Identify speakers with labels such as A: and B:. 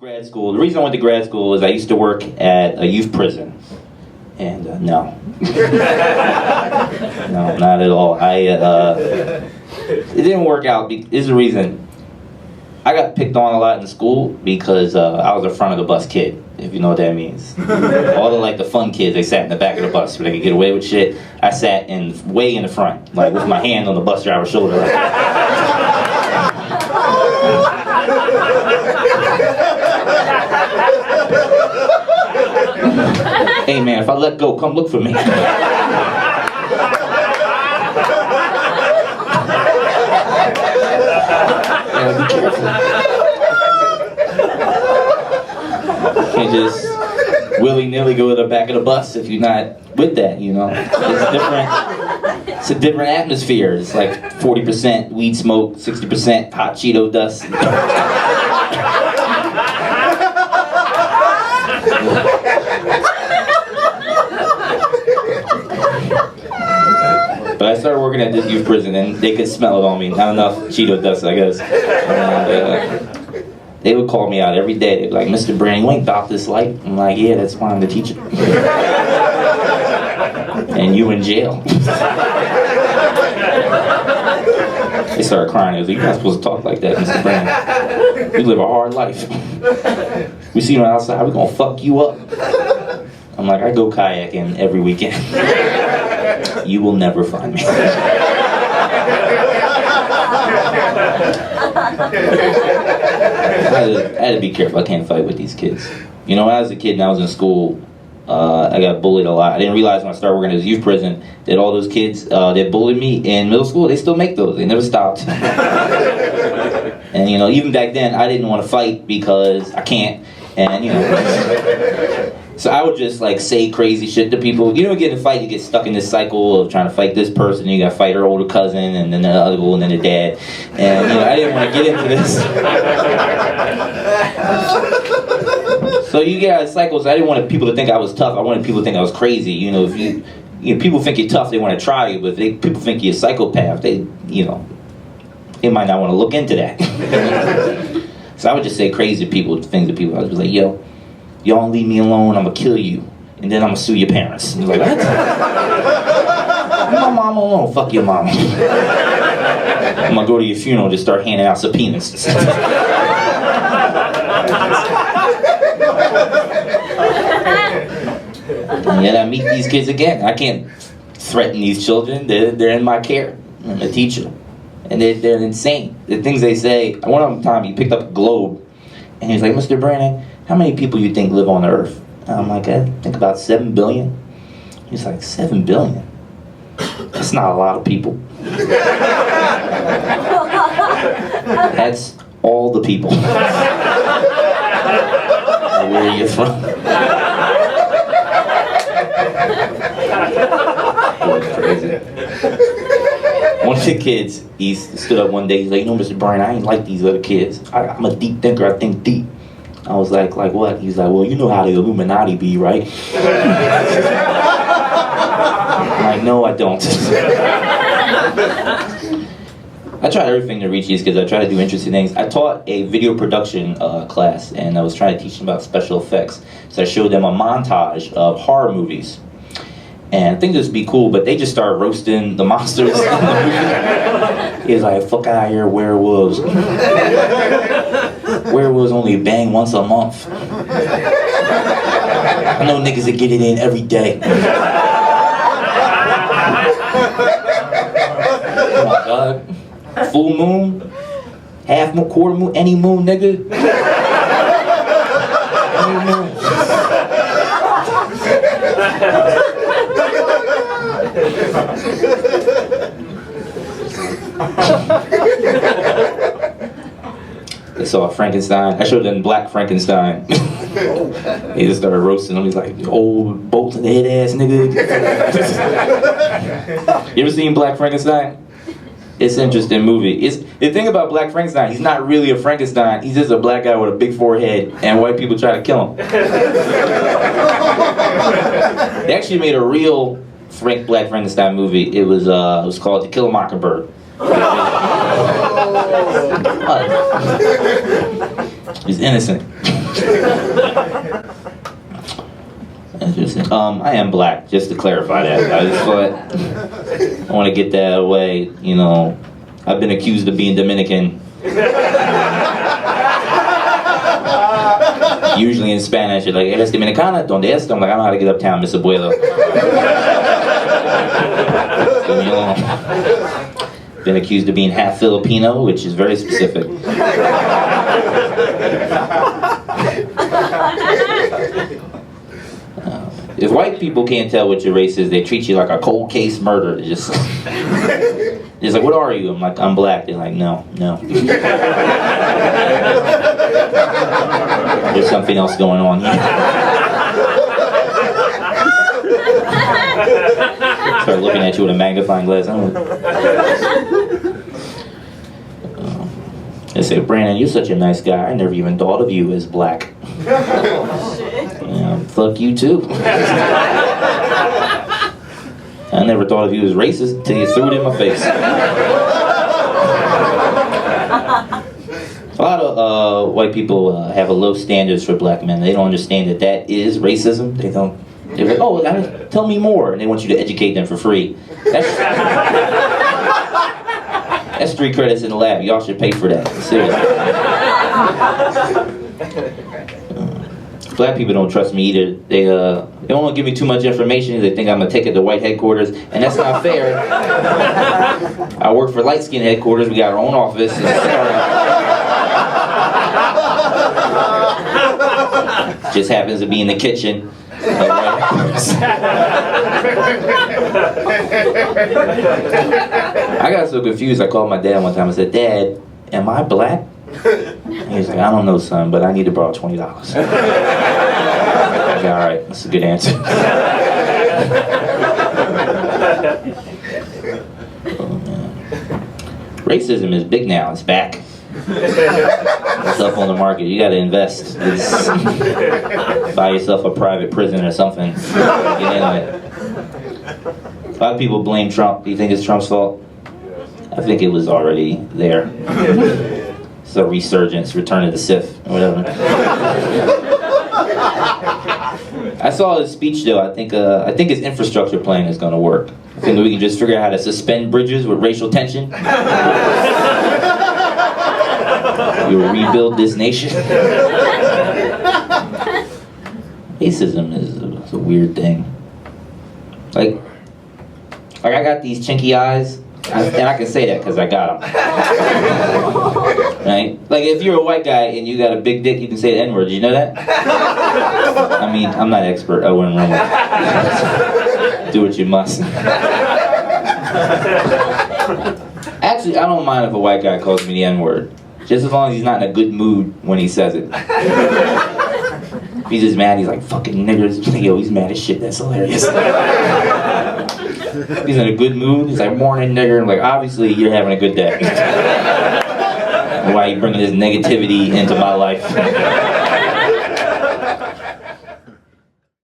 A: grad school. The reason I went to grad school is I used to work at a youth prison. And no. No, not at all. It didn't work out. There's a reason. I got picked on a lot in school because I was a front of the bus kid, if you know what that means. All the fun kids, they sat in the back of the bus where they could get away with shit. I sat way in the front, like with my hand on the bus driver's shoulder. Hey man, if I let go, come look for me. Yeah, be careful. Can't just willy-nilly go to the back of the bus if you're not with that, you know. It's different. It's a different atmosphere. It's like 40% weed smoke, 60% hot Cheeto dust. But I started working at this youth prison, and they could smell it on me. Not enough Cheeto dust, I guess. And, they would call me out every day. They'd be like, "Mr. Brandon, you ain't about this life." I'm like, "Yeah, that's why I'm the teacher." And you in jail. They started crying. They was like, "You're not supposed to talk like that, Mr. Brandon. You live a hard life. We see you outside, we're gonna fuck you up." I'm like, "I go kayaking every weekend." You will never find me. I had to be careful. I can't fight with these kids. You know, when I was a kid and I was in school, I got bullied a lot. I didn't realize when I started working at a youth prison that all those kids that bullied me in middle school, they still make those. They never stopped. And, you know, even back then, I didn't want to fight because I can't. And, you know, so I would just, say crazy shit to people. You know, get in a fight, you get stuck in this cycle of trying to fight this person. You got to fight her older cousin, and then the other one, and then the dad. And, you know, I didn't want to get into this. So you get cycles. I didn't want people to think I was tough. I wanted people to think I was crazy. You know, if people think you're tough, they want to try you. But if people think you're a psychopath, they might not want to look into that. So I would just say crazy things to people. I was just like, "Yo, y'all don't leave me alone, I'm gonna kill you. And then I'm gonna sue your parents." And like, "What? Leave my mom alone, fuck your mom." I'm gonna go to your funeral and just start handing out subpoenas. And yet I meet these kids again. I can't threaten these children. They're in my care. I'm a teacher. And they're insane. The things they say. One time he picked up a globe and he was like, "Mr. Brandon, how many people you think live on Earth?" And I'm like, "I think about 7 billion. He's like, 7 billion? That's not a lot of people." That's all the people. Where are you from? That's crazy. One of the kids, he stood up one day, he's like, "You know, Mr. Bryan, I ain't like these other kids. I'm a deep thinker, I think deep." I was like what? He's like, "Well, you know how the Illuminati be, right?" I'm like, "No, I don't." I tried everything to reach these kids. I tried to do interesting things. I taught a video production class, and I was trying to teach them about special effects. So I showed them a montage of horror movies. And I think this would be cool, but they just started roasting the monsters in the movie. He was like, "Fuck out of here, werewolves. Werewolves only bang once a month. I know niggas that get it in every day." Oh my God. Full moon? Half moon, quarter moon, any moon, nigga? Any moon. They saw Frankenstein. I showed them Black Frankenstein. He just started roasting him. He's like, "Old bolting head ass nigga." You ever seen Black Frankenstein? It's an interesting movie. The thing about Black Frankenstein, he's not really a Frankenstein. He's just a black guy with a big forehead, and white people try to kill him. They actually made a real Black Frankenstein movie. It was called To Kill a Mockingbird. He's innocent. Interesting. I am black, just to clarify that. I just thought I want to get that away. You know, I've been accused of being Dominican. Usually in Spanish, you're like, ¿Eres dominicana? ¿Dónde es? I'm like, I know how to get uptown, Miss Abuelo. Leave me alone. Been accused of being half Filipino, which is very specific. If white people can't tell what your race is, they treat you like a cold case murder. They just like, what are you? I'm like, I'm black. They're like, no. There's something else going on here. Start looking at you with a magnifying glass. They say, Brandon, you're such a nice guy. I never even thought of you as black. Yeah, fuck you too. I never thought of you as racist until you threw it in my face. A lot of white people have a low standards for black men. They don't understand that that is racism. They're like, oh, tell me more. And they want you to educate them for free. That's 3 credits in the lab. Y'all should pay for that. Seriously. Black people don't trust me either. They don't want to give me too much information. They think I'm going to take it to white headquarters. And that's not fair. I work for light skin headquarters. We got our own office. Just happens to be in the kitchen. I got so confused, I called my dad one time and said, Dad, am I black? And he's like, I don't know, son, but I need to borrow $20. I was like, all right, that's a good answer. Racism is big now, it's back. It's up on the market. You gotta invest. Buy yourself a private prison or something. Get in it. A lot of people blame Trump. Do you think it's Trump's fault? I think it was already there. It's a resurgence, return of the Sith, or whatever. I saw his speech though. I think his infrastructure plan is gonna work. I think we can just figure out how to suspend bridges with racial tension. We will rebuild this nation. Racism is a weird thing. Like I got these chinky eyes, and I can say that because I got them. Right? Like if you're a white guy and you got a big dick, you can say the N-word. Did you know that? I mean, I'm not an expert. I wouldn't run with it. Do what you must. Actually, I don't mind if a white guy calls me the N-word. Just as long as he's not in a good mood when he says it. If he's just mad, he's like, fucking niggers. Yo, he's mad as shit, that's hilarious. If he's in a good mood, he's like, morning nigger. I'm like, obviously you're having a good day. Why are you bringing this negativity into my life?